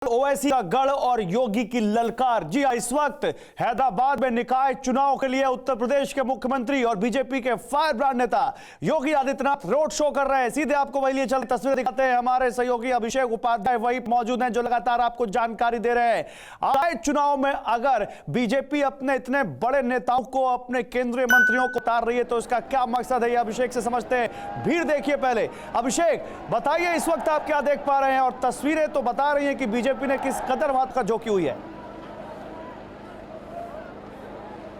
ओवैसी का गढ़ और योगी की ललकार। जी हां, इस वक्त हैदराबाद में निकाय चुनाव के लिए उत्तर प्रदेश के मुख्यमंत्री और बीजेपी के फायर ब्रांड नेता योगी आदित्यनाथ रोड शो कर रहे हैं। सीधे आपको वही लिए चल तस्वीर दिखाते हैं। हमारे सहयोगी अभिषेक उपाध्याय वही मौजूद हैं जो लगातार आपको जानकारी दे रहे हैं। निकाय चुनाव में अगर बीजेपी अपने इतने बड़े नेताओं को, अपने केंद्रीय मंत्रियों को उतार रही है तो इसका क्या मकसद है, ये अभिषेक से समझते हैं। भीड़ देखिए पहले। अभिषेक बताइए, इस वक्त आप क्या देख पा रहे हैं और तस्वीरें तो बता रही हैं कि बीजेपी ने किस कदर बात का जोखी हुई है।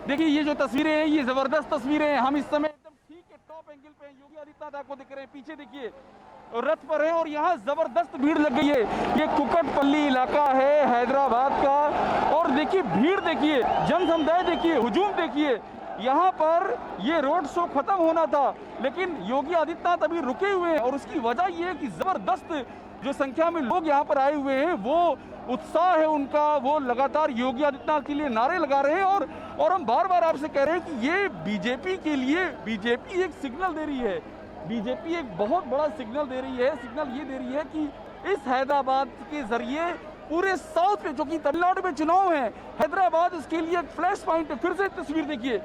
देखिए, ये जो तस्वीरें हैं ये जबरदस्त तस्वीरें हैं। हम इस समय एकदम ठीक है टॉप एंगल पे योगी आदित्यनाथ आपको दिख रहे हैं। पीछे देखिए रथ पर है और यहाँ जबरदस्त भीड़ लग गई है। ये कुकटपल्ली इलाका है हैदराबाद का और देखिए भीड़ देखिए, जन समुदाय देखिए, हुजूम देखिए। यहाँ पर ये रोड शो खत्म होना था लेकिन योगी आदित्यनाथ अभी रुके हुए हैं और उसकी वजह ये है कि जबरदस्त जो संख्या में लोग यहाँ पर आए हुए हैं, वो उत्साह है उनका, वो लगातार योगी आदित्यनाथ के लिए नारे लगा रहे हैं और हम बार बार आपसे कह रहे हैं कि ये बीजेपी के लिए बीजेपी एक सिग्नल दे रही है। बीजेपी एक बहुत बड़ा सिग्नल दे रही है। सिग्नल ये दे रही है कि इस हैदराबाद के जरिए पूरे साउथ में, जो कि तमिलनाडु में चुनाव है, हैदराबाद इसके लिए एक फ्लैश पॉइंट है। फिर से तस्वीर देखिए,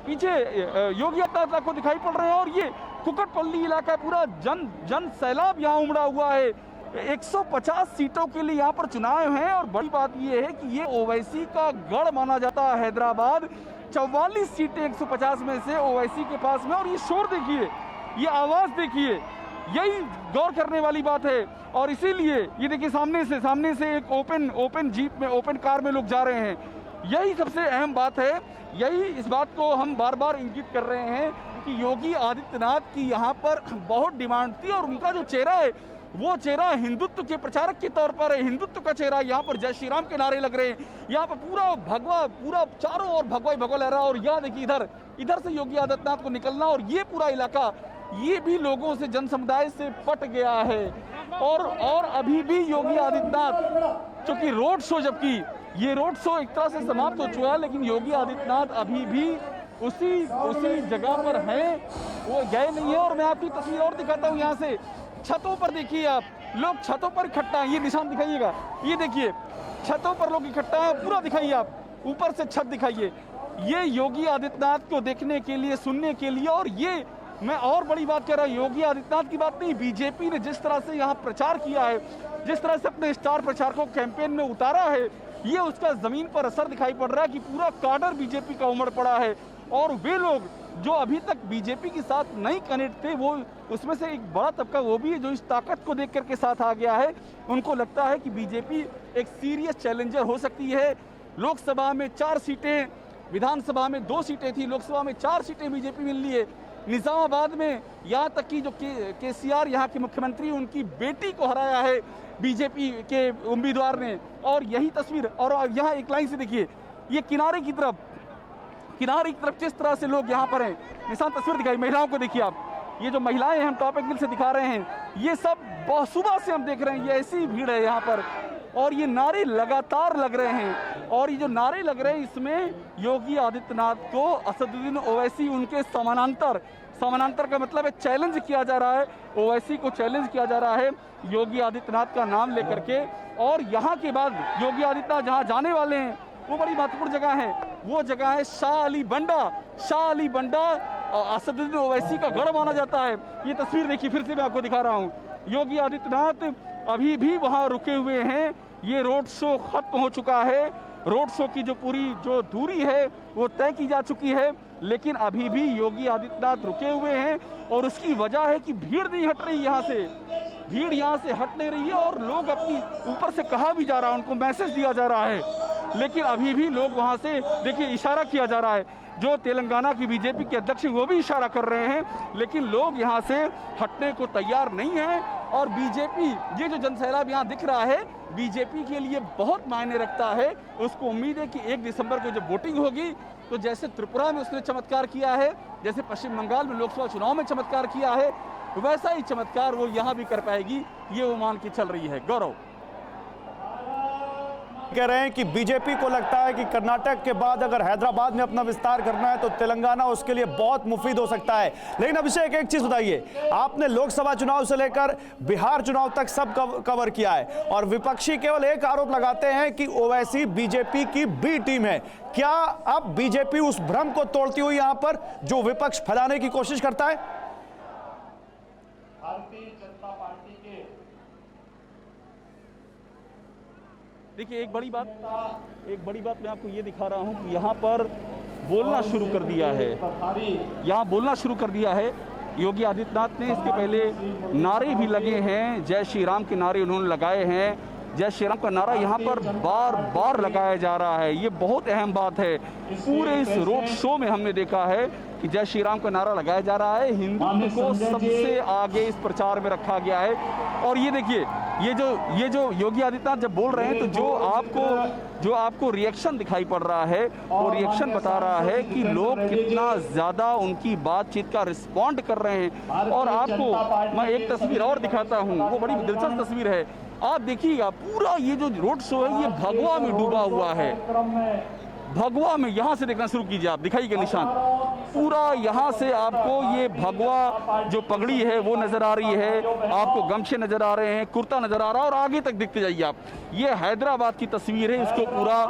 पीछे योगी आदित्यनाथ आपको दिखाई पड़ रहे हैं और ये कुकटपल्ली इलाका पूरा जन सैलाब यहाँ उमड़ा हुआ है। 150 सीटों के लिए यहाँ पर चुनाव हैं और बड़ी बात ये है कि ये ओवैसी का गढ़ माना जाता है हैदराबाद। 44 सीटें 150 में से ओवैसी के पास में। और ये शोर देखिए, ये आवाज देखिए, यही गौर करने वाली बात है। और इसीलिए ये देखिए सामने से एक ओपन जीप में, ओपन कार में लोग जा रहे हैं। यही सबसे अहम बात है। यही इस बात को हम बार बार इंगित कर रहे हैं कि योगी आदित्यनाथ की यहाँ पर बहुत डिमांड थी और उनका जो चेहरा है वो चेहरा हिंदुत्व के प्रचारक के तौर पर है। हिंदुत्व का चेहरा। यहाँ पर जय श्री राम के नारे लग रहे हैं। यहाँ पर पूरा चारों ओर भगवा ही भगवा लह रहा है। और यहाँ देखिए इधर से योगी आदित्यनाथ को निकलना और ये पूरा इलाका ये भी लोगों से, जन समुदाय से पट गया है। और अभी भी योगी आदित्यनाथ, चूंकि रोड शो, जबकि ये रोड शो एक तरह से समाप्त हो चुका है लेकिन योगी आदित्यनाथ अभी भी उसी जगह पर हैं, वो गए नहीं है। और मैं आपकी तस्वीर और दिखाता हूँ। यहाँ से छतों पर देखिए आप, लोग छतों पर इकट्ठा हैं। ये निशान दिखाइएगा, ये देखिए छतों पर लोग इकट्ठा हैं। पूरा दिखाइए आप, ऊपर से छत दिखाइए। ये योगी आदित्यनाथ को देखने के लिए, सुनने के लिए। और ये मैं और बड़ी बात कह रहा हूँ, योगी आदित्यनाथ की बात नहीं, बीजेपी ने जिस तरह से यहाँ प्रचार किया है, जिस तरह से अपने स्टार प्रचारकों को कैंपेन में उतारा है, ये उसका जमीन पर असर दिखाई पड़ रहा है कि पूरा काडर बीजेपी का उमड़ पड़ा है। और वे लोग जो अभी तक बीजेपी के साथ नहीं कनेक्ट थे, वो उसमें से एक बड़ा तबका वो भी है जो इस ताकत को देख करके साथ आ गया है। उनको लगता है कि बीजेपी एक सीरियस चैलेंजर हो सकती है। लोकसभा में 4 सीटें, विधानसभा में 2 सीटें थी, लोकसभा में 4 सीटें बीजेपी मिल ली है। निजामाबाद में यहाँ तक कि जो केसीआर यहाँ के मुख्यमंत्री, उनकी बेटी को हराया है बीजेपी के उम्मीदवार ने। और यही तस्वीर, और यहाँ एक लाइन से देखिए, ये किनारे की तरफ जिस तरह से लोग यहाँ पर हैं। निशान तस्वीर दिखाई, महिलाओं को देखिए आप, ये जो महिलाएं हैं हम टॉप एंगल से दिखा रहे हैं, ये सब बहुत सुबह से हम देख रहे हैं, ये ऐसी भीड़ है यहाँ पर। और ये नारे लगातार लग रहे हैं और ये जो नारे लग रहे हैं इसमें योगी आदित्यनाथ को असदुद्दीन ओवैसी उनके समानांतर का मतलब है चैलेंज किया जा रहा है। ओवैसी को चैलेंज किया जा रहा है योगी आदित्यनाथ का नाम लेकर के। और यहाँ के बाद योगी आदित्यनाथ जहाँ जाने वाले हैं वो बड़ी महत्वपूर्ण जगह है। वो जगह है शाह अली बंडा। असदुद्दीन ओवैसी का गढ़ माना जाता है। ये तस्वीर देखिए, फिर से मैं आपको दिखा रहा हूँ। योगी आदित्यनाथ अभी भी वहाँ रुके हुए हैं। ये रोड शो खत्म हो चुका है। रोड शो की जो दूरी है वो तय की जा चुकी है, लेकिन अभी भी योगी आदित्यनाथ रुके हुए हैं। और उसकी वजह है कि भीड़ नहीं हट रही यहाँ से, भीड़ यहाँ से हट नहीं रही है। और लोग अपनी ऊपर से कहा भी जा रहा है, उनको मैसेज दिया जा रहा है, लेकिन अभी भी लोग वहाँ से देखिए इशारा किया जा रहा है। जो तेलंगाना की बीजेपी के अध्यक्ष वो भी इशारा कर रहे हैं, लेकिन लोग यहाँ से हटने को तैयार नहीं हैं। और बीजेपी, ये जो जनसैलाब यहाँ दिख रहा है, बीजेपी के लिए बहुत मायने रखता है। उसको उम्मीद है कि 1 दिसंबर को जब वोटिंग होगी तो जैसे त्रिपुरा में उसने चमत्कार किया है, जैसे पश्चिम बंगाल में लोकसभा चुनाव में चमत्कार किया है, वैसा ही चमत्कार वो यहाँ भी कर पाएगी। ये वो मान के चल रही है। गौरव। कह रहे हैं कि बीजेपी को लगता है कि कर्नाटक के बाद अगर हैदराबाद में अपना विस्तार करना है तो तेलंगाना उसके लिए बहुत मुफीद हो सकता है। लेकिन अभिषेक, एक चीज बताइए, आपने लोकसभा चुनाव से लेकर बिहार चुनाव तक सब कवर किया है और विपक्षी केवल एक आरोप लगाते हैं कि ओवैसी बीजेपी की बी टीम है। क्या अब बीजेपी उस भ्रम को तोड़ती हुई यहां पर जो विपक्ष फैलाने की कोशिश करता है? भारतीय जनता पार्टी के देखिए, एक बड़ी बात मैं आपको ये दिखा रहा हूं कि यहाँ पर बोलना शुरू कर दिया है, यहाँ बोलना शुरू कर दिया है योगी आदित्यनाथ ने। इसके पहले नारे भी लगे हैं, जय श्री राम के नारे उन्होंने लगाए हैं। जय श्री राम का नारा यहाँ पर बार बार लगाया जा रहा है, ये बहुत अहम बात है। पूरे इस रोड शो में हमने देखा है कि जय श्री राम का नारा लगाया जा रहा है, हिंदुत्व को सबसे आगे इस प्रचार में रखा गया है। और ये देखिए, ये जो योगी आदित्यनाथ जब बोल रहे हैं तो जो आपको रिएक्शन दिखाई पड़ रहा है, वो रिएक्शन बता रहा है कि लोग कितना ज्यादा उनकी बातचीत का रिस्पॉन्ड कर रहे हैं। और आपको मैं एक तस्वीर और दिखाता हूँ, वो बड़ी दिलचस्प तस्वीर है। आप देखिएगा, पूरा ये जो रोड शो है ये भगवा में डूबा हुआ है। भगवा में, यहाँ से देखना शुरू कीजिए आप, दिखाइएगा निशान, पूरा यहाँ से आपको ये भगवा जो पगड़ी है वो नजर आ रही है, आपको गमछे नजर आ रहे हैं, कुर्ता नजर आ रहा है और आगे तक देखते जाइए आप। ये हैदराबाद की तस्वीर है, इसको पूरा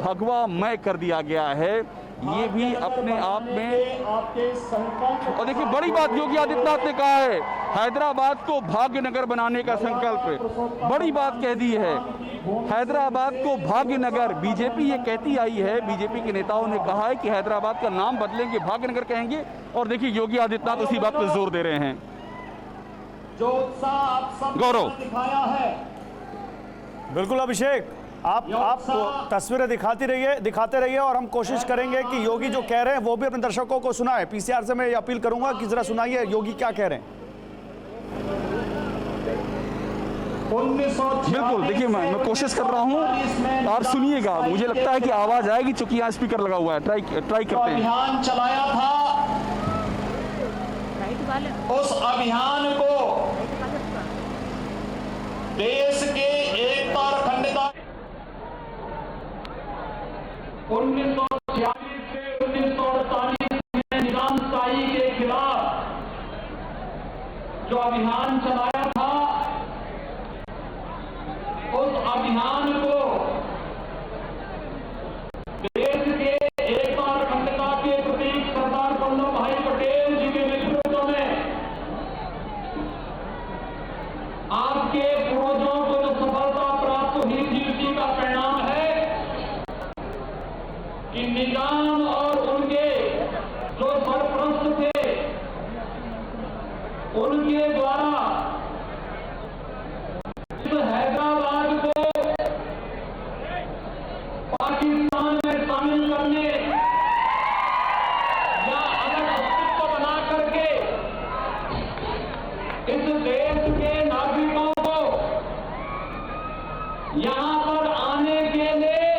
भगवामय कर दिया गया है। ये भी अपने आप में, और देखिए बड़ी बात योगी आदित्यनाथ ने कहा है, हैदराबाद को भाग्यनगर बनाने का संकल्प, बड़ी बात कह दी है। हैदराबाद को भाग्यनगर, बीजेपी ये कहती आई है, बीजेपी के नेताओं ने कहा है कि हैदराबाद का नाम बदलेंगे, भाग्यनगर कहेंगे। और देखिए योगी आदित्यनाथ उसी बात पर जोर दे रहे हैं। जो उत्साह आप सब गौरव दिखाया है, बिल्कुल अभिषेक, आप तस्वीरें दिखाते रहिए और हम कोशिश करेंगे कि योगी जो कह रहे हैं वो भी अपने दर्शकों को सुनाए। पीसीआर से मैं ये अपील करूंगा कि जरा सुनाइए योगी क्या कह रहे हैं। बिल्कुल, देखिए मैं कोशिश कर रहा हूं, आप सुनिएगा, मुझे लगता है कि आवाज आएगी चूंकि यहाँ स्पीकर लगा हुआ है। ट्राई करते हैं। अभियान चलाया था, उस अभियान को देश के एकता और अखंडता 1946 से 1948 में निजामशाही के खिलाफ जो अभियान चलाया था, उस अभियान को देश के एकता और अखंडता के प्रतीक सरदार वल्लभ भाई पटेल जी के नेतृत्व में आपके पूर्वजों को जो सफलता प्राप्त हुई थी, उसी का परिणाम है कि निजाम और उनके जो सरपरस्त थे, उनके द्वारा हैदराबाद को पाकिस्तान में शामिल करने या अलग अस्तित्व बना करके इस देश के नागरिकों को यहां पर आने के लिए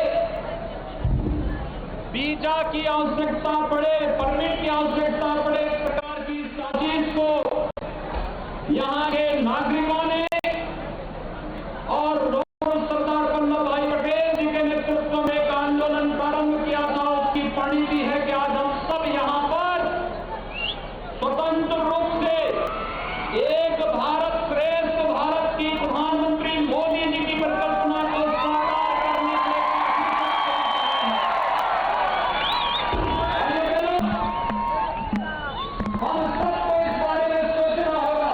वीजा की आवश्यकता पड़े, परमिट की आवश्यकता पड़े, इस प्रकार की साजिश को यहां के नागरिकों ने और लोगों सरदार वल्लभ भाई पटेल जी के नेतृत्व में एक आंदोलन प्रारंभ किया था। उसकी परिणति है कि आज हम सब यहां पर स्वतंत्र रूप से एक भारत श्रेष्ठ भारत की प्रधानमंत्री मोदी जी की परिकल्पना को साकार करने के लिए हम सबको इस बारे में सोचना होगा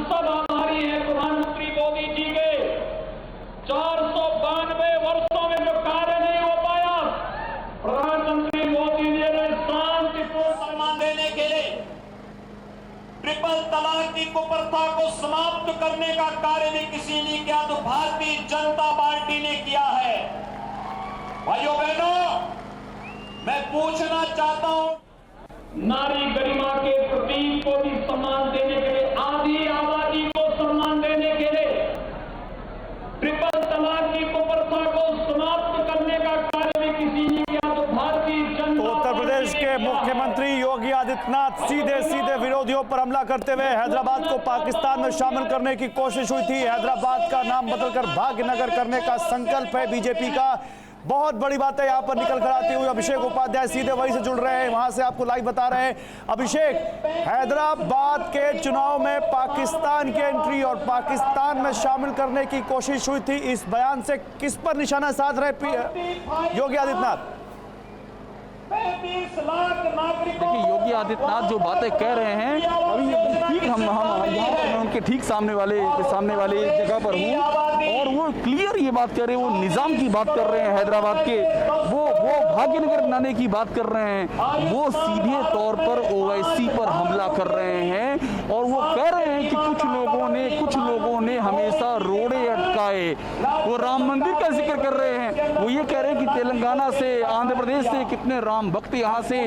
सब आभारी हैं प्रधानमंत्री मोदी जी के। 492 वर्षों में जो कार्य नहीं हो पाया, प्रधानमंत्री मोदी जी ने शांतिपूर्ण सम्मान देने के लिए ट्रिपल तलाक की कुप्रथा को समाप्त करने का कार्य भी किसी ने किया तो भारतीय जनता पार्टी ने किया है। भाइयों बहनों, मैं पूछना चाहता हूं, नारी गरिमा के प्रतीक को भी सम्मान देने के लिए, आधी आबादी को सम्मान देने के लिए, ट्रिपल तलाक की कुप्रथा को समाप्त करने का कार्य भी किसी ने किया तो भारतीय जनता उत्तर प्रदेश के मुख्यमंत्री योगी आदित्यनाथ सीधे सीधे विरोधियों पर हमला करते हुए हैदराबाद को पाकिस्तान में शामिल करने की कोशिश हुई थी। हैदराबाद का नाम बदलकर भाग्यनगर करने का संकल्प है बीजेपी का। बहुत बड़ी बात है यहाँ पर निकल कर आती हुई अभिषेक उपाध्याय सीधे वहीं से जुड़ रहे हैं, वहां से आपको लाइव बता रहे हैं। अभिषेक, हैदराबाद के चुनाव में पाकिस्तान की एंट्री और पाकिस्तान में शामिल करने की कोशिश हुई थी, इस बयान से किस पर निशाना साध रहे योगी आदित्यनाथ? 35 लाख नागरिकों, देखिए योगी आदित्यनाथ जो बातें कह रहे हैं, अभी ठीक हम यहाँ पर उनके ठीक सामने वाले जगह पर हूँ और वो क्लियर ये बात कर रहे हैं, वो निजाम की बात कर रहे हैं हैदराबाद के, वो भाग्यनगर बनाने की बात कर रहे हैं, वो सीधे तौर पर ओवैसी पर हमला कर रहे हैं और वो कह रहे हैं कि कुछ लोगों ने हमेशा रोड़े अटकाए। वो राम मंदिर का जिक्र कर रहे हैं, वो ये कह रहे हैं कि तेलंगाना से, आंध्र प्रदेश से कितने राम भक्त यहाँ से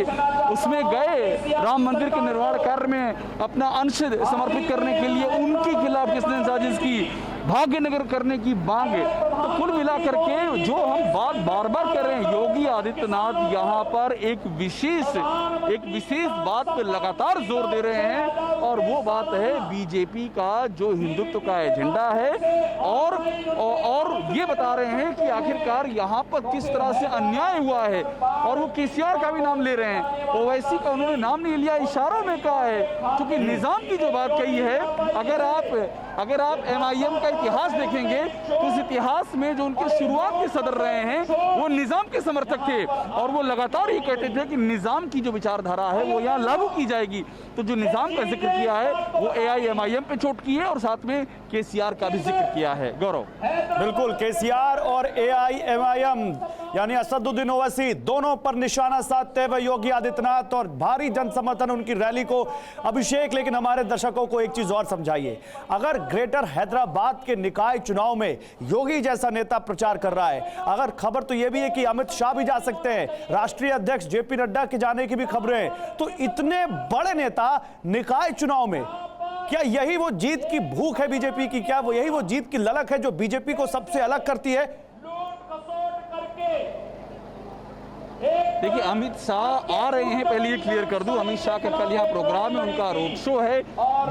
उसमें गए राम मंदिर के निर्माण कार्य में अपना अंश समर्पित करने के लिए, उनके खिलाफ किसने साजिश की, भाग्यनगर करने की मांग है। तो कुल मिलाकर के जो हम बात बार बार कर रहे हैं, योगी आदित्यनाथ यहाँ पर एक विशेष बात पे लगातार जोर दे रहे हैं और वो बात है बीजेपी का जो हिंदुत्व का एजेंडा है और ये बता रहे हैं कि आखिरकार यहाँ पर किस तरह से अन्याय हुआ है और वो केसीआर का भी नाम ले रहे हैं, ओवैसी का उन्होंने नाम नहीं लिया, इशारों में कहा है, क्योंकि निजाम की जो बात कही है, अगर आप MIM का इतिहास देखेंगे तो उस इतिहास में जो उनके शुरुआत के सदर रहे हैं वो निजाम के समर्थक थे और वो लगातार ये कहते थे कि निजाम की जो विचारधारा है वो यहाँ लागू की जाएगी। तो जो निजाम का जिक्र किया है वो AIMIM पे चोट की है और साथ में केसीआर का भी जिक्र किया है। गौरव, बिल्कुल, केसीआर और AIMIM यानी असदुद्दीन ओवैसी दोनों पर निशाना साधते हुए योगी आदित्यनाथ और भारी जन समर्थन उनकी रैली को। अभिषेक, लेकिन हमारे दर्शकों को एक चीज और समझाइए, अगर ग्रेटर हैदराबाद के निकाय चुनाव में योगी जैसा नेता प्रचार कर रहा है, अगर खबर तो यह भी है कि अमित शाह भी जा सकते हैं, राष्ट्रीय अध्यक्ष JP नड्डा के जाने की भी खबरें हैं, तो इतने बड़े नेता निकाय चुनाव में, क्या यही वो जीत की भूख है बीजेपी की? क्या वो यही वो जीत की ललक है जो बीजेपी को सबसे अलग करती है? देखिए अमित शाह आ रहे हैं, पहले ये क्लियर कर दूं, अमित शाह का कल यहाँ प्रोग्राम है, उनका रोड शो है,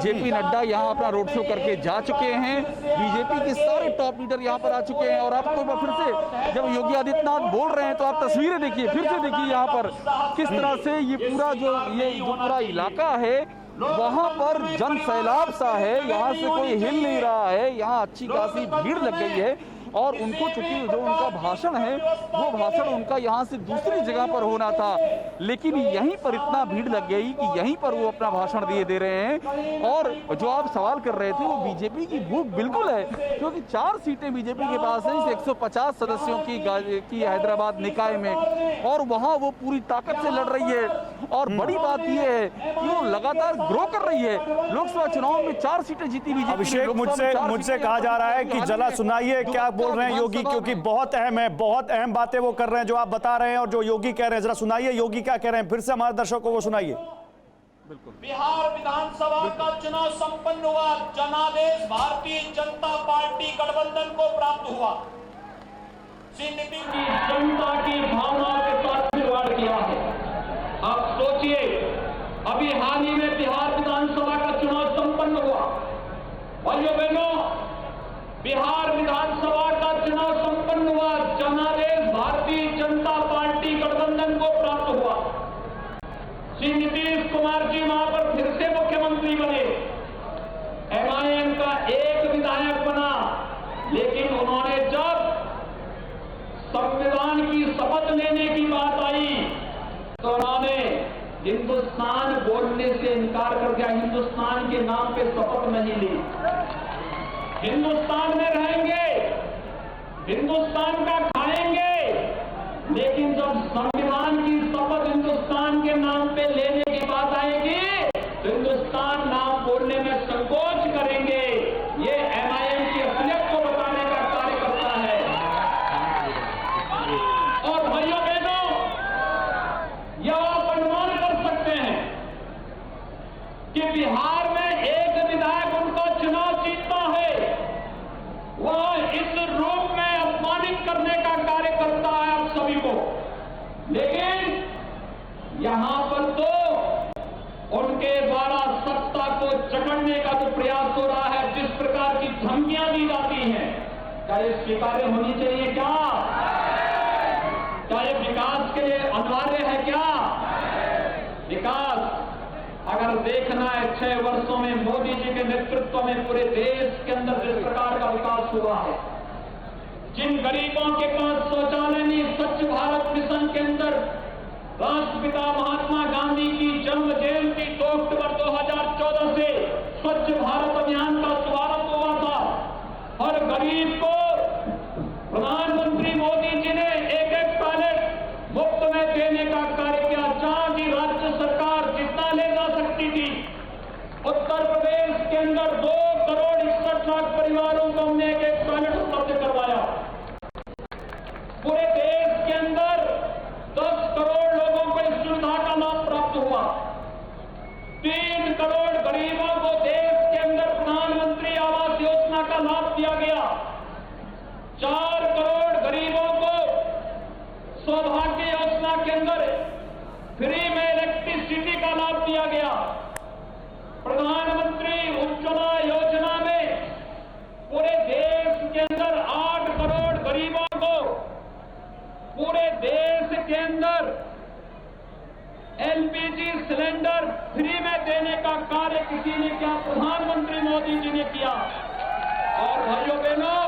JP नड्डा यहाँ अपना रोड शो करके जा चुके हैं, बीजेपी के सारे टॉप लीडर यहाँ पर आ चुके हैं और आपको फिर से जब योगी आदित्यनाथ बोल रहे हैं तो आप तस्वीरें देखिए, फिर से देखिए यहाँ पर किस तरह से ये जो पूरा इलाका है वहां पर जन सैलाब सा है, यहाँ से कोई हिल नहीं रहा है, यहाँ अच्छी खासी भीड़ लग गई है और उनको चूंकि जो उनका भाषण है वो भाषण उनका यहाँ से दूसरी जगह पर होना था, लेकिन यहीं पर इतना भीड़ लग गई कि यहीं पर वो अपना भाषण दे रहे हैं। और जो आप सवाल कर रहे थे वो बीजेपी की भूख बिल्कुल है, क्योंकि 4 सीटें बीजेपी के पास है इस 150 सदस्यों की हैदराबाद निकाय में और वहां वो पूरी ताकत से लड़ रही है और बड़ी बात यह है कि वो लगातार ग्रो कर रही है। लोकसभा चुनाव में 4 सीटें जीती बीजेपी। अभिषेक, मुझसे कहा जा रहा है कि जरा सुनाइए क्या बोल रहे हैं योगी, क्योंकि बहुत अहम है, बहुत अहम बातें वो कर रहे हैं जो आप बता रहे हैं और जो योगी कह रहे हैं, जरा सुनाइए योगी क्या कह रहे हैं, फिर से हमारे दर्शकों को सुनाइए। बिहार विधानसभा का चुनाव संपन्न हुआ, जनादेश भारतीय जनता पार्टी गठबंधन को प्राप्त हुआ। श्री नीतीश की जनता की भावना के साथ खिलवाड़ किया है। आप सोचिए, अभी हाल ही में बिहार विधानसभा का चुनाव संपन्न हुआ, भाइयों बहनों, बिहार विधानसभा का चुनाव संपन्न हुआ, जनादेश भारतीय जनता पार्टी गठबंधन को प्राप्त हुआ। श्री नीतीश कुमार जी वहां पर फिर से मुख्यमंत्री बने, MIM का एक विधायक बना, लेकिन उन्होंने जब संविधान की शपथ लेने की बात आई तो उन्होंने हिंदुस्तान बोलने से इनकार कर दिया, हिंदुस्तान के नाम पे शपथ नहीं ली। हिंदुस्तान में रहेंगे, हिंदुस्तान का खाएंगे, लेकिन जब संविधान की शपथ हिंदुस्तान के नाम पे लेने की बात आएगी तो हिंदुस्तान नाम बोलने में संकोच करेंगे। ये एमआईएम की असलियत को बताने का कार्य करता है। और भाइयों बहनों, यह आप अनुमान कर सकते हैं कि बिहार में एक विधायक उनका चुनाव जीतता है, वह इस रूप में अपमानित करने का कार्य करता है आप सभी को। लेकिन यहां पर तो उनके द्वारा सत्ता को जकड़ने का जो प्रयास हो रहा है, जिस प्रकार की धमकियां दी जाती हैं, क्या ये स्वीकार्य होनी चाहिए? क्या ये विकास के लिए अनिवार्य है? क्या विकास अगर देखना है 6 वर्षों में मोदी जी के नेतृत्व में पूरे देश के अंदर जिस प्रकार का विकास हुआ है, जिन गरीबों के पास शौचालय नहीं, स्वच्छ भारत मिशन के अंदर राष्ट्रपिता महात्मा गांधी की जन्म जयंती 2 अक्टूबर 2014 से स्वच्छ भारत अभियान का शुभारंभ हुआ था। हर गरीब को प्रधानमंत्री मोदी जी ने एक टॉयलेट मुफ्त में देने का कार्य किया, जहां की राज्य सरकार जितना ले जा सकती थी। उत्तर प्रदेश के अंदर 2 करोड़ 61 लाख परिवारों को हमने एक टॉयलेट उपलब्ध करवाया। पूरे देश के अंदर 10 करोड़ लोगों को इस सुविधा का लाभ प्राप्त हुआ। 3 करोड़ गरीबों को देश के अंदर प्रधानमंत्री आवास योजना का लाभ दिया गया। 4 करोड़ गरीबों को सौभाग्य योजना के अंदर फ्री में इलेक्ट्रिसिटी का लाभ दिया गया। प्रधानमंत्री उज्ज्वला योजना में पूरे देश के अंदर 8 करोड़ गरीबों को पूरे देश के अंदर एलपीजी सिलेंडर फ्री में देने का कार्य किसी ने किया? प्रधानमंत्री मोदी जी ने किया। और भाइयों बहनों,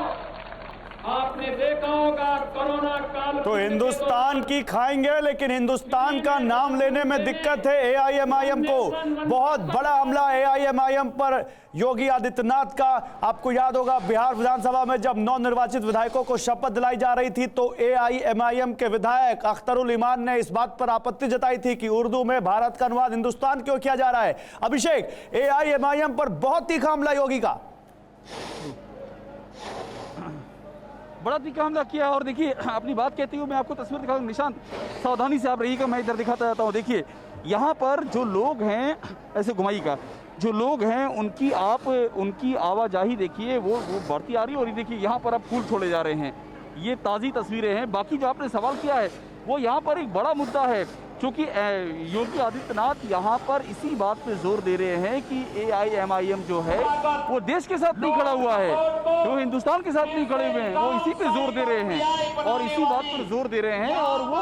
आपने देखा होगा कोरोना काल तो हिंदुस्तान की खाएंगे, लेकिन हिंदुस्तान का नाम लेने में दिक्कत है एआईएमआईएम को। बहुत बड़ा हमला एआईएमआईएम पर योगी आदित्यनाथ का। आपको याद होगा बिहार विधानसभा में जब नवनिर्वाचित विधायकों को शपथ दिलाई जा रही थी तो एआईएमआईएम के विधायक अख्तरुल ईमान ने इस बात पर आपत्ति जताई थी कि उर्दू में भारत का अनुवाद हिंदुस्तान क्यों किया जा रहा है। अभिषेक, एआईएमआईएम पर बहुत तीखा हमला योगी का। बड़ा तीखा हमला किया। और देखिए, अपनी बात कहती हूँ, मैं आपको तस्वीर दिखा दूं। निशांत, सावधानी से आप रहिएगा, मैं इधर दिखाता जाता हूँ। देखिए, यहाँ पर जो लोग हैं, ऐसे घुमाइएगा, जो लोग हैं उनकी आवाजाही देखिए वो बढ़ती आ रही है। और ये देखिए, यहाँ पर अब फूल छोड़े जा रहे हैं। ये ताज़ी तस्वीरें हैं। बाकी जो आपने सवाल किया है वो यहाँ पर एक बड़ा मुद्दा है, क्योंकि योगी आदित्यनाथ यहाँ पर इसी बात पे जोर दे रहे हैं कि एआईएमआईएम जो है वो देश के साथ नहीं खड़ा हुआ है, वो हिंदुस्तान के साथ नहीं खड़े हुए हैं। वो इसी पे जोर दे रहे हैं और इसी बात पर जोर दे रहे हैं। और वो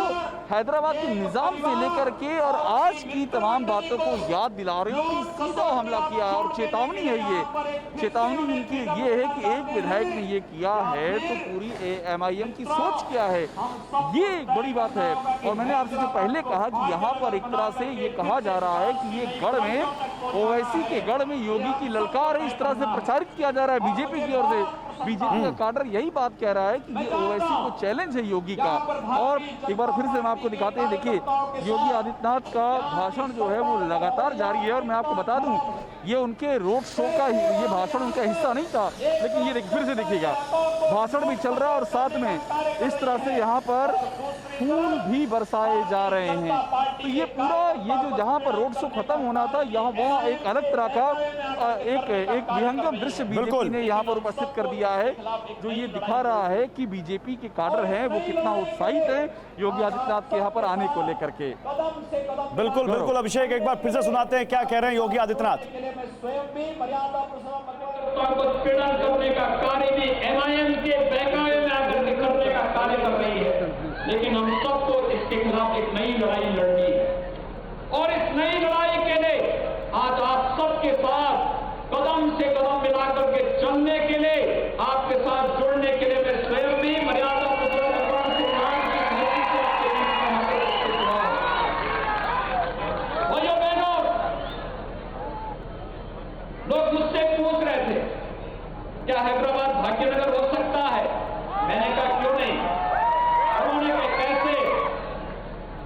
हैदराबाद के निज़ाम से लेकर के और आज की तमाम बातों को याद दिला रहे हैं। सीधा हमला किया है और चेतावनी है, ये चेतावनी इनकी ये है कि एक विधायक ने ये किया है तो पूरी एमआईएम की सोच क्या है, ये एक बड़ी बात है। और मैंने आपसे जो पहले कहा कि यहाँ पर एक तरह से ये कहा जा रहा है कि ये गढ़ में, ओवैसी के गढ़ में योगी की ललकार है, इस तरह से प्रचारित किया जा रहा है बीजेपी की ओर से। बीजेपी का काडर यही बात कह रहा है कि ये ओवैसी को चैलेंज है योगी का। और एक बार फिर से हम आपको दिखाते हैं। देखिए, योगी आदित्यनाथ का भाषण जो है वो लगातार जारी है। और मैं आपको बता दूं, ये उनके रोड शो का ये भाषण उनका हिस्सा नहीं था, लेकिन ये फिर से देखिएगा, भाषण भी चल रहा है और साथ में इस तरह से यहाँ पर फूल भी बरसाए जा रहे हैं। तो ये पूरा ये जो जहाँ पर रोड शो खत्म होना था, यहाँ वहाँ एक अलग तरह का एक विहंगम दृश्य बीजेपी ने यहाँ पर उपस्थित कर दिया है, जो ये दिखा रहा है कि बीजेपी के काडर हैं वो कितना उत्साहित है योगी आदित्यनाथ के यहाँ पर आने को लेकर के। बिल्कुल बिल्कुल अभिषेक, एक बार फिर से सुनाते हैं क्या कह रहे हैं योगी आदित्यनाथ। उत्पीड़न करने का कार्य भी एमआईएम के बहकावे में आकर करने का कार्य कर रही है, लेकिन हम सबको इसके खिलाफ एक नई लड़ाई लड़नी है। और इस नई लड़ाई के लिए आज आप सबके साथ कदम से कदम मिलाकर के चलने के लिए, आपके साथ जुड़ने के लिए मैं स्वयं भी मर्यादा क्या हैदराबाद भाग्यनगर हो सकता है? मैंने कहा क्यों नहीं। उन्होंने कहा कैसे?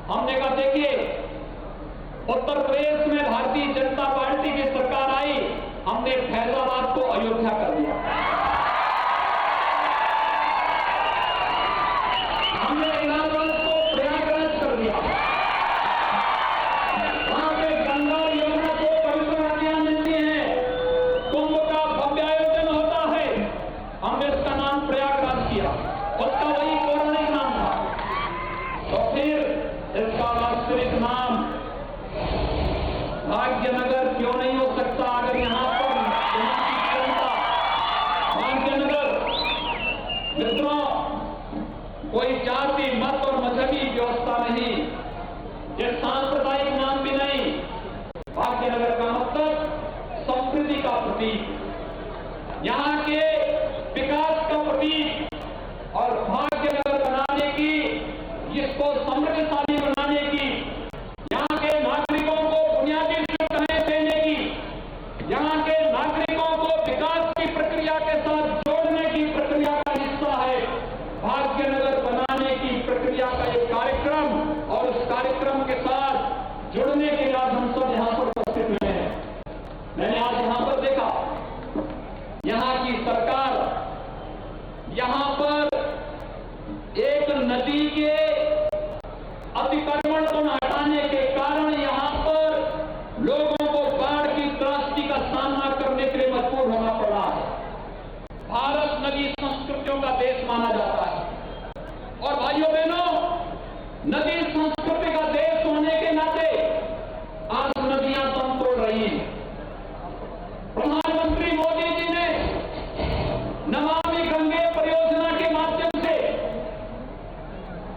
हमने कहा देखिए, उत्तर प्रदेश में भारतीय जनता पार्टी की सरकार आई, हमने फैजाबाद को अयोध्या कर दिया, हमने इलाहाबाद को प्रयागराज कर दिया, वहां पे गंगा और यमुना को पवित्र नदियां मिलती हैं, कुंभ का भव्य आयोजन होता है, हमने इसका नाम प्रयागराज किया, उसका वही पौराणिक नाम था। तो फिर इसका वास्तविक नाम भाग्यनगर क्यों नहीं हो सकता? अगर यहां पर जनता भाग्यनगर, मित्रों, कोई जाति मत और मजहबी व्यवस्था नहीं, ये सांप्रदायिक नाम भी नहीं। भाग्यनगर का मतलब समृद्धि का प्रतीक, यहां के विकास का प्रतीक, और भाग्यनगर बनाने की, इसको समृद्धशाली बनाने की, यहां के नागरिकों को बुनियादी सुविधाएं देने की, यहां के नागरिकों को विकास की प्रक्रिया के साथ जोड़ने की प्रक्रिया का हिस्सा है भाग्यनगर बनाने की प्रक्रिया का एक कार्यक्रम। और उस कार्यक्रम के साथ जुड़ने के लिए आज हम सब यहां पर उपस्थित हुए हैं। मैंने आज यहां पर देखा, यहां की सरकार यहां पर एक नदी के अतिक्रमण को हटाने के कारण यहां पर लोगों को बाढ़ की त्रासदी का सामना करने के लिए मजबूर होना पड़ा है। भारत नदी संस्कृतियों का देश माना जाता है, और भाइयों बहनों, नदी संस्कृति का देश होने के नाते आज नदियां दम तोड़ रही हैं। प्रधानमंत्री मोदी जी ने नमामि गंगे परियोजना के माध्यम से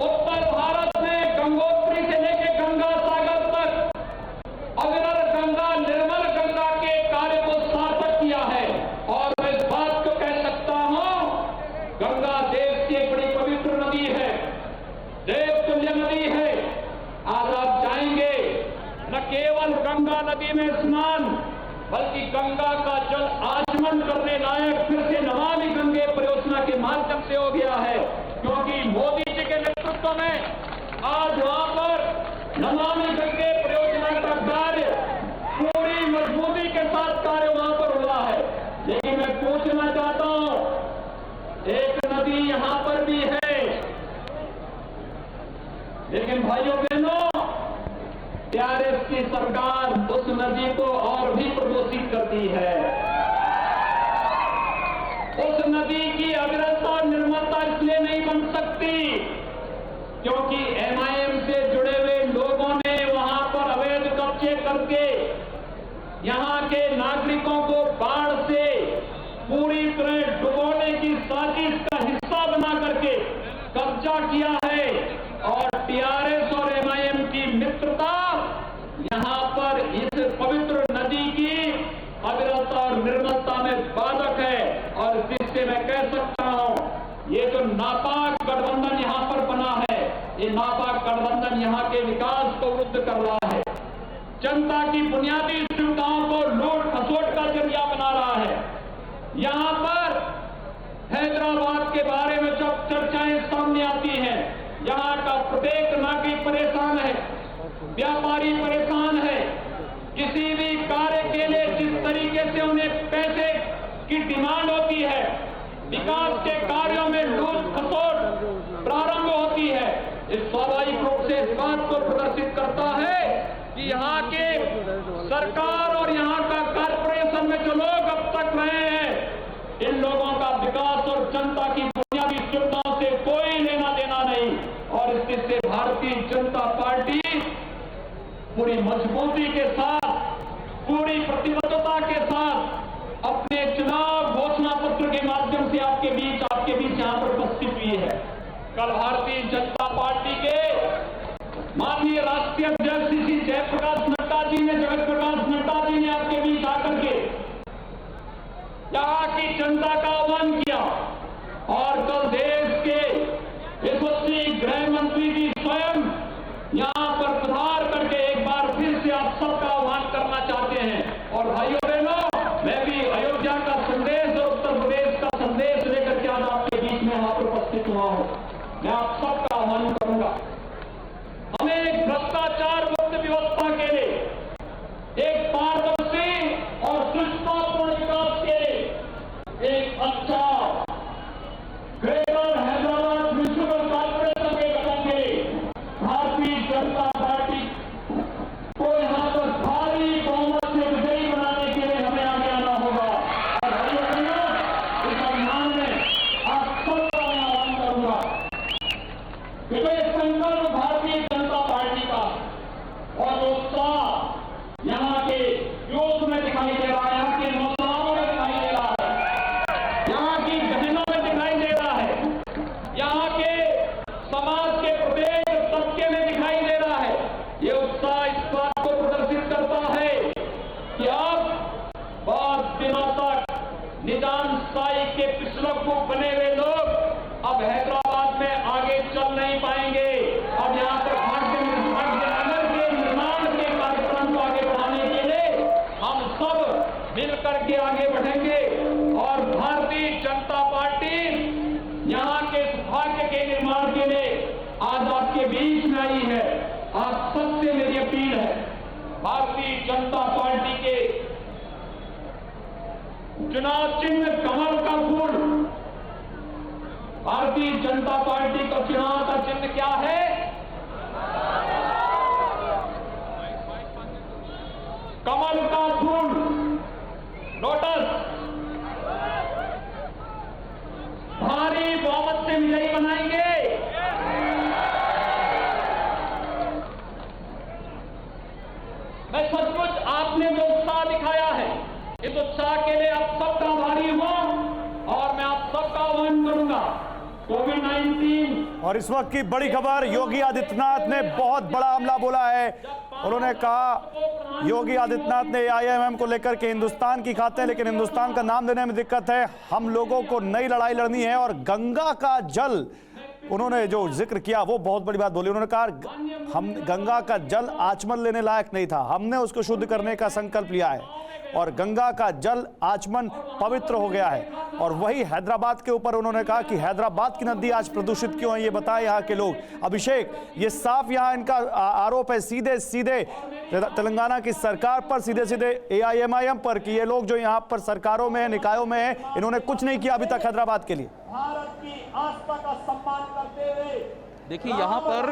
उत्तर भारत में गंगोत्री से लेकर गंगा सागर तक अविरल गंगा, निर्मल गंगा के कार्य को सार्थक किया है। और मैं इस बात को कह सकता हूं, गंगा देश की एक बड़ी पवित्र नदी है, देवतुल्य नदी है। आज आप जाएंगे, न केवल गंगा नदी में स्नान, बल्कि गंगा का जल आचमन करने लायक फिर से नमामि गंगे परियोजना के माध्यम से हो गया है, क्योंकि मोदी जी के नेतृत्व में आज वहां पर नमामि गंगे परियोजना का कार्य पूरी मजबूती के साथ कार्य वहां पर हुआ है। लेकिन मैं पूछना चाहता हूं, एक नदी यहां पर भी है, लेकिन भाइयों बहनों, टीआरएस की सरकार उस नदी को और भी प्रदूषित करती है। उस नदी की अविरलता और निर्मलता इसलिए नहीं बन सकती क्योंकि एमआईएम से जुड़े हुए लोगों ने वहां पर अवैध कब्जे करके यहां के नागरिकों को बाढ़ से पूरी तरह डुबोने की साजिश का हिस्सा बना करके कब्जा किया है। और टीआरएस और एमआईएम की मित्रता यहां पर इस पवित्र नदी की अविरलता और निर्मलता में बाधक है। और जिससे मैं कह सकता हूं, ये जो नापाक गठबंधन यहां पर बना है, ये नापाक गठबंधन यहां के विकास को रुद्ध कर रहा है, जनता की बुनियादी सुविधाओं को लूट खसोट का जरिया बना रहा है। यहां पर हैदराबाद के बारे में जब चर्चाएं सामने आती हैं, यहां का प्रत्येक नागरिक परेशान है, व्यापारी परेशान है। किसी भी कार्य के लिए जिस तरीके से उन्हें पैसे की डिमांड होती है, विकास के कार्यों में लूट खसोट प्रारंभ होती है, इस स्वाभाविक रूप से इस बात को प्रदर्शित करता है कि यहाँ के सरकार और यहाँ का कारपोरेशन में जो लोग अब तक रहे हैं, इन लोगों का विकास और जनता की बुनियादी सुविधाओं से कोई लेना देना नहीं। और इससे भारतीय जनता पार्टी पूरी मजबूती के साथ, पूरी प्रतिबद्धता के साथ अपने चुनाव घोषणा पत्र के माध्यम से आपके बीच यहां पर उपस्थित हुई है। कल भारतीय जनता पार्टी के माननीय राष्ट्रीय अध्यक्ष श्री जयप्रकाश नड्डा जी ने, जगत प्रकाश नड्डा जी ने आपके बीच आकर के यहां की जनता का आह्वान किया। और कल देश के यशस्वी गृह मंत्री जी स्वयं यहां पर पधार करके एक बार फिर से आप सबका आह्वान करना चाहते हैं। और भाइयों बहनों, मैं भी अयोध्या का संदेश और उत्तर प्रदेश का संदेश लेकर के आज आपके बीच में यहाँ पर उपस्थित हुआ हूं। मैं आप सबका आह्वान करूंगा, हमें भ्रष्टाचार मुक्त व्यवस्था के लिए, एक पारदर्शी और सुष्ठुतापूर्ण विकास के लिए एक अच्छा ग्रेटर हैदराबाद म्युनिसिपल कॉर्पोरेशन के गठन के लिए भारतीय जनता पार्टी को यहां पर भारी बहुमत से विजयी बनाने के लिए हमें आगे आना होगा। और भाइयों इस अभियान में आप सबका मैं आह्वान करूंगा कि वे संकल्प भारतीय जनता पार्टी का और उत्साह यहाँ के यूथ में दिखाई दे रहा है, यहाँ के नौजवानों में दिखाई दे रहा है, यहाँ की बहनों में दिखाई दे रहा है, यहाँ के समाज के प्रत्येक तबके में दिखाई दे रहा है। ये उत्साह इस बात को प्रदर्शित करता है कि अब बहुत दिनों तक निजानशाही के पिछलग्गू बने हुए लोग अब हैदराबाद में आगे चल नहीं पाएंगे। अब यहाँ पर भाग्य नगर के निर्माण के कार्यक्रम को आगे बढ़ाने के लिए हम सब मिलकर के आगे बढ़ेंगे और भारतीय जनता पार्टी यहाँ के भाग्य के निर्माण के लिए आज आपके बीच में आई है। आप सबसे मेरी अपील है, भारतीय जनता पार्टी के चुनाव चिन्ह कमल का फूल, भारतीय जनता पार्टी का चुनाव का चिन्ह क्या है? कमल का फूल, लोटस। भारी बहुमत से विजयी बनाएंगे। मैं सचमुच आपने जो उत्साह दिखाया है, इस उत्साह के लिए आप सबका आभारी हूं और मैं आप सबका आह्वान करूंगा। कोविड-19 और इस वक्त की बड़ी खबर, योगी आदित्यनाथ ने बहुत बड़ा हमला बोला है। उन्होंने कहा, योगी आदित्यनाथ ने AIMM को लेकर के हिंदुस्तान की खाते हैं, लेकिन हिंदुस्तान का नाम देने में दिक्कत है। हम लोगों को नई लड़ाई लड़नी है और गंगा का जल, उन्होंने जो जिक्र किया वो बहुत बड़ी बात बोली। उन्होंने कहा हम गंगा का जल आचमन लेने लायक नहीं था, हमने उसको शुद्ध करने का संकल्प लिया है और गंगा का जल आचमन पवित्र हो गया है। और वही हैदराबाद के ऊपर उन्होंने कहा कि हैदराबाद की नदी आज प्रदूषित क्यों है, ये बताए यहाँ के लोग। अभिषेक, ये साफ यहाँ इनका आरोप है सीधे सीधे तेलंगाना की सरकार पर, सीधे सीधे AIMIM पर, कि ये लोग जो यहाँ पर सरकारों में, निकायों में है, इन्होंने कुछ नहीं किया अभी तक हैदराबाद के लिए। भारत की आस्था का सम्मान करते हुए देखिए, यहाँ पर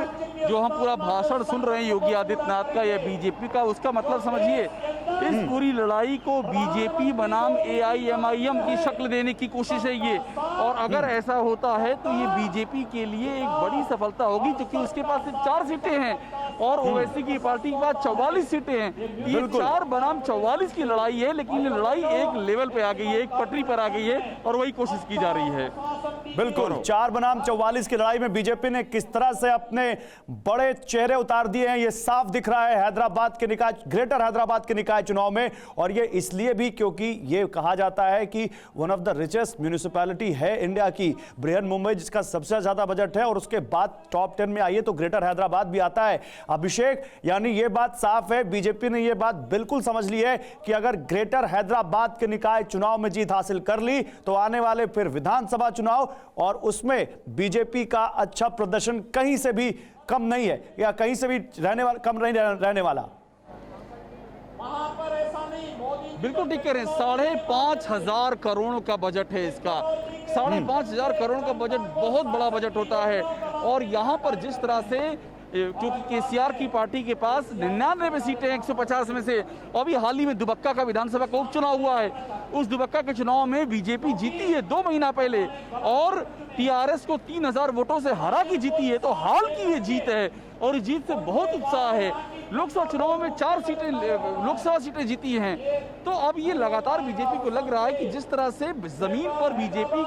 जो हम पूरा भाषण सुन रहे हैं योगी आदित्यनाथ का या बीजेपी का, उसका मतलब समझिए इस पूरी लड़ाई को बीजेपी बनाम AIMIM की शक्ल देने की कोशिश है ये। और अगर ऐसा होता है तो ये बीजेपी के लिए एक बड़ी सफलता होगी, क्योंकि उसके पास 4 सीटें हैं और ओवैसी की पार्टी के पास 44 सीटें हैं। ये 4 बनाम 44 की लड़ाई है, लेकिन ये लड़ाई एक लेवल पे आ गई है, एक पटरी पर आ गई है और वही कोशिश की जा रही है। बिल्कुल, 4 बनाम 44 की लड़ाई में बीजेपी ने किस तरह से अपने बड़े चेहरे उतार दिए हैं, ये साफ दिख रहा है हैदराबाद के निकाय, ग्रेटर हैदराबाद के निकाय चुनाव में। और ये इसलिए भी क्योंकि ये कहा जाता है कि one of the richest municipality है इंडिया की, बृहन मुंबई जिसका सबसे ज्यादा बजट है, और उसके बाद टॉप 10 में आइए तो ग्रेटर हैदराबाद भी आता है। अभिषेक, यानी ये बात साफ है, बीजेपी ने ये बात बिल्कुल समझ ली है कि अगर ग्रेटर हैदराबाद के निकाय चुनाव में जीत हासिल कर ली तो आने वाले फिर विधानसभा चुनाव, और उसमें बीजेपी का अच्छा प्रदर्शन कहीं से भी कम नहीं है, या कहीं से भी कम नहीं रहने वाला। वहां पर ऐसा नहीं, मोदी बिल्कुल ठीक कह रहे हैं। 5,500 करोड़ का बजट है इसका। 5,500 करोड़ का बजट बहुत बड़ा बजट होता है। और यहाँ पर जिस तरह से, क्योंकि केसीआर की पार्टी के पास 99 सीटें 150 में से, अभी हाल ही में दुबक्का का विधानसभा का उपचुनाव हुआ है, उस दुबक्का के चुनाव में बीजेपी जीती है 2 महीना पहले और टीआरएस को 3,000 वोटों से हरा के जीती है। तो हाल की ये जीत है और इस जीत से बहुत उत्साह है। लोकसभा चुनाव में 4 सीटें, लोकसभा सीटें जीती हैं। तो अब ये लगातार बीजेपी को लग रहा है कि जिस तरह से जमीन पर बीजेपी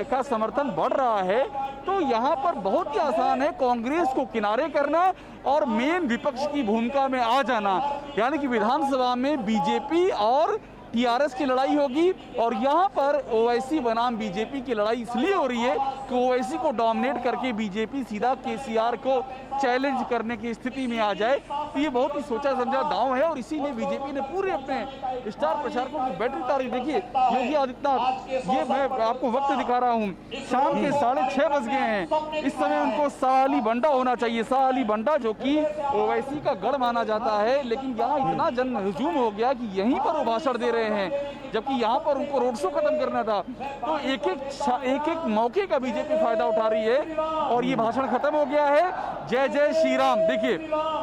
का समर्थन बढ़ रहा है, तो यहाँ पर बहुत ही आसान है कांग्रेस को किनारे करना और मेन विपक्ष की भूमिका में आ जाना, यानी कि विधानसभा में बीजेपी और टीआरएस की लड़ाई होगी। और यहाँ पर ओवैसी बनाम बीजेपी की लड़ाई इसलिए हो रही है कि ओवैसी को डोमिनेट करके बीजेपी सीधा केसीआर को चैलेंज करने की स्थिति में आ जाए। तो ये बहुत ही सोचा समझा दांव है और इसीलिए बीजेपी ने पूरे अपने स्टार प्रचारकों की बैटरी तारीख। देखिए योगी आदित्यनाथ, ये मैं आपको वक्त दिखा रहा हूँ, शाम के 6:30 बज गए हैं। इस समय उनको शाह अली बंडा होना चाहिए, शाह अली बंडा जो कि ओवैसी का गढ़ माना जाता है, लेकिन यहाँ इतना जन हुजूम हो गया कि यहीं पर वो भाषण दे रहे हैं, जबकि यहाँ पर उनको रोड शो खत्म करना था। तो एक एक मौके का बीजेपी फायदा उठा रही है और ये भाषण खत्म हो गया है। जय जय श्री राम, देखिए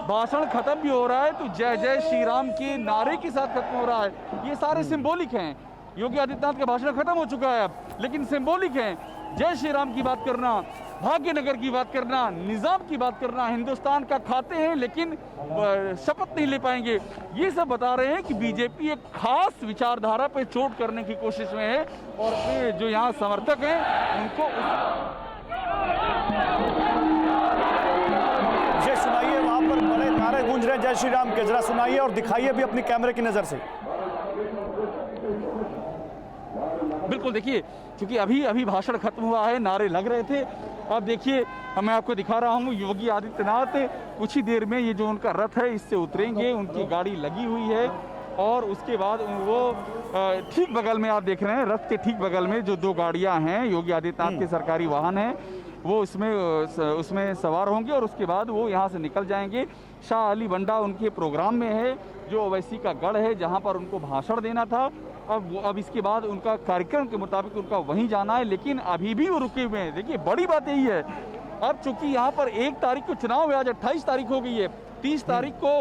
भाषण खत्म भी हो रहा है तो जय जय श्री राम के नारे के साथ खत्म हो रहा है। ये सारे सिंबॉलिक हैं। योगी आदित्यनाथ का भाषण खत्म हो चुका है अब, लेकिन सिंबॉलिक है। जय श्री राम की बात करना, भाग्यनगर की बात करना, निजाम की बात करना, हिंदुस्तान का खाते हैं लेकिन शपथ नहीं ले पाएंगे, ये सब बता रहे हैं कि बीजेपी एक खास विचारधारा पे चोट करने की कोशिश में है और अपने जो यहाँ समर्थक हैं उनको ये सुनाइए, वहां पर बड़े नारे गूंज रहे हैं जय श्री राम के, जरा सुनाइए और दिखाइए भी अपनी कैमरे की नजर से। बिल्कुल, देखिए क्योंकि अभी भाषण खत्म हुआ है, नारे लग रहे थे। अब देखिए मैं आपको दिखा रहा हूँ, योगी आदित्यनाथ कुछ ही देर में ये जो उनका रथ है इससे उतरेंगे, उनकी गाड़ी लगी हुई है और उसके बाद वो ठीक बगल में आप देख रहे हैं, रथ के ठीक बगल में जो 2 गाड़ियाँ हैं योगी आदित्यनाथ के सरकारी वाहन हैं, वो उसमें सवार होंगे और उसके बाद वो यहाँ से निकल जाएंगे। शाह अली बंडा उनके प्रोग्राम में है, जो ओवैसी का गढ़ है जहाँ पर उनको भाषण देना था। अब इसके बाद उनका कार्यक्रम के मुताबिक उनका वहीं जाना है, लेकिन अभी भी वो रुके हुए हैं। देखिए बड़ी बात यही है, अब चूंकि यहाँ पर 1 तारीख को चुनाव है, आज 28 तारीख हो गई है, 30 तारीख को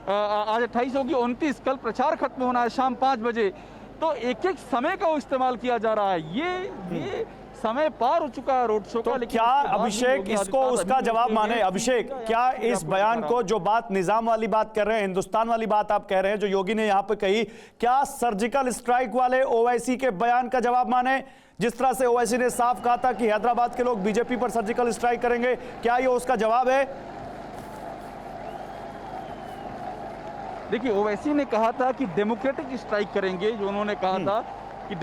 आज 28 होगी, 29 कल प्रचार खत्म होना है शाम 5 बजे। तो एक एक समय का वो इस्तेमाल किया जा रहा है। ये समय पार हो चुका है रोड शो का। तो क्या अभिषेक इसको उसका जवाब माने? अभिषेक, क्या इस बयान को, जो बात निजाम वाली बात कर रहे हैं, हिंदुस्तान वाली बात आप कह रहे हैं जो योगी ने यहाँ पे कही, क्या सर्जिकल स्ट्राइक वाले ओवैसी के बयान का जवाब माने? जिस तरह से ओवैसी ने साफ कहा था कि हैदराबाद के लोग बीजेपी पर सर्जिकल स्ट्राइक करेंगे, क्या ये उसका जवाब है? देखिए ओवैसी ने कहा था कि डेमोक्रेटिक स्ट्राइक करेंगे, जो उन्होंने कहा था कि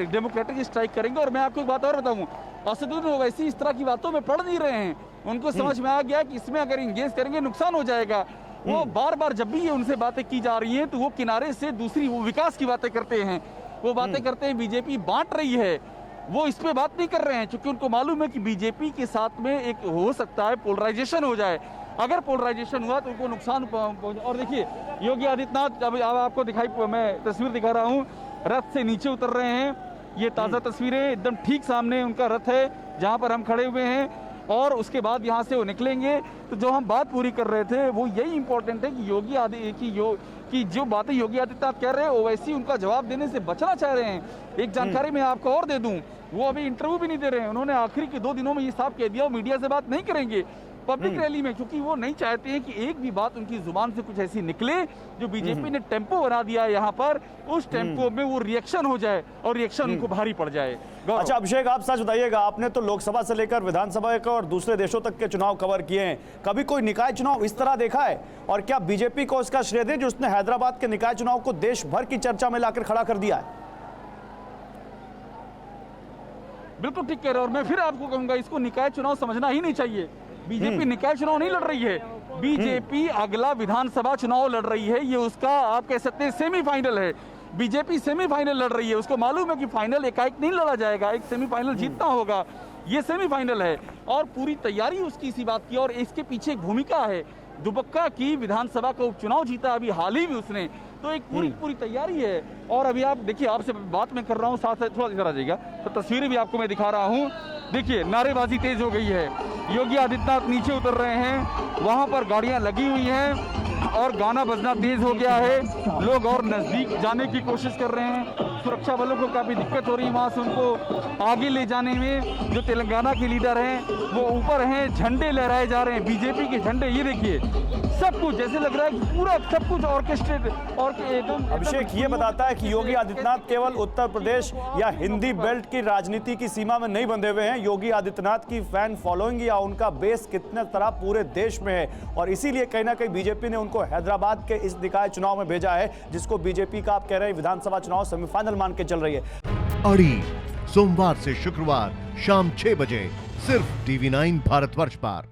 डेमोक्रेटिक स्ट्राइक करेंगे। और मैं आपको एक बात और बताऊं, असदुद्दीन ओवैसी इस तरह की बातों में पड़ नहीं रहे हैं। उनको समझ में आ गया कि इसमें अगर इंगेज करेंगे नुकसान हो जाएगा। वो बार बार जब भी ये उनसे बातें की जा रही हैं तो वो किनारे से दूसरी वो विकास की बातें करते हैं, वो बातें करते हैं बीजेपी बांट रही है, वो इस पे बात नहीं कर रहे हैं, क्योंकि उनको मालूम है कि बीजेपी के साथ में एक हो सकता है पोलराइजेशन हो जाए। अगर पोलराइजेशन हुआ तो उनको नुकसान। और देखिए योगी आदित्यनाथ, अब आपको मैं तस्वीर दिखा रहा हूँ, रथ से नीचे उतर रहे हैं। ये ताज़ा तस्वीरें, एकदम ठीक सामने उनका रथ है जहाँ पर हम खड़े हुए हैं, और उसके बाद यहाँ से वो निकलेंगे। तो जो हम बात पूरी कर रहे थे वो यही इंपॉर्टेंट है कि जो बातें योगी आदित्यनाथ कह रहे हैं, ओवैसी उनका जवाब देने से बचना चाह रहे हैं। एक जानकारी मैं आपको और दे दूं, वो अभी इंटरव्यू भी नहीं दे रहे हैं। उन्होंने आखिरी के 2 दिनों में ये साफ कह दिया वो मीडिया से बात नहीं करेंगे पब्लिक रैली में, क्योंकि वो नहीं चाहते हैं कि एक भी बात उनकी जुबान से कुछ ऐसी निकले जो बीजेपी ने टेम्पो बना दिया है यहाँ पर, उस टेम्पो में वो रिएक्शन हो जाए और रिएक्शन उनको भारी पड़ जाए। अच्छा अभिषेक, आप सच बताइएगा, आपने तो लोकसभा से लेकर विधानसभा के और दूसरे देशों तक के चुनाव कवर किए हैं, कभी कोई निकाय चुनाव इस तरह देखा है? और क्या बीजेपी को इसका श्रेय दें जो उसने हैदराबाद के निकाय चुनाव को देश भर की चर्चा में लाकर खड़ा कर दिया है? बिल्कुल ठीक कह रहे हो, और मैं फिर आपको कहूंगा इसको निकाय चुनाव समझना ही नहीं चाहिए। बीजेपी निकाय चुनाव नहीं लड़ रही है, बीजेपी अगला विधानसभा चुनाव लड़ रही है। ये उसका आप कह सकते हैं सेमीफाइनल है। बीजेपी सेमीफाइनल लड़ रही है, उसको मालूम है कि फाइनल एकाएक नहीं लड़ा जाएगा, एक सेमीफाइनल जीतना होगा। ये सेमीफाइनल है और पूरी तैयारी उसकी इसी बात की, और इसके पीछे एक भूमिका है। दुबक्का की विधानसभा का उपचुनाव जीता अभी हाल ही में उसने, तो एक पूरी तैयारी है। और अभी आप देखिए, आपसे बात मैं कर रहा हूँ, साथ साथ थोड़ा इधर आ जाइएगा तो तस्वीरें भी आपको मैं दिखा रहा हूँ। देखिए नारेबाजी तेज हो गई है, योगी आदित्यनाथ नीचे उतर रहे हैं, वहां पर गाड़ियां लगी हुई हैं और गाना बजना तेज हो गया है। लोग और नजदीक जाने की कोशिश कर रहे हैं, सुरक्षा बलों को काफी दिक्कत हो रही है वहां से उनको आगे ले जाने में। जो तेलंगाना के लीडर हैं वो ऊपर हैं, झंडे लहराए जा रहे हैं, बीजेपी के झंडे। ये देखिए सब कुछ जैसे लग रहा है कि पूरा सब कुछ ऑर्केस्ट्रेट और एकदम अभिषेक ये बताता है कि योगी आदित्यनाथ केवल उत्तर प्रदेश या हिंदी बेल्ट की राजनीति की सीमा में नहीं बंधे हुए हैं। योगी आदित्यनाथ की फैन फॉलोइंग या उनका बेस कितने तरह पूरे देश में है और इसीलिए कहीं ना कहीं बीजेपी ने उनको हैदराबाद के इस निकाय चुनाव में भेजा है, जिसको बीजेपी का आप कह रहे हैं विधानसभा चुनाव सेमीफाइनल मान के चल रही है। अड़ी सोमवार से शुक्रवार शाम 6 बजे सिर्फ TV9 भारतवर्ष पर।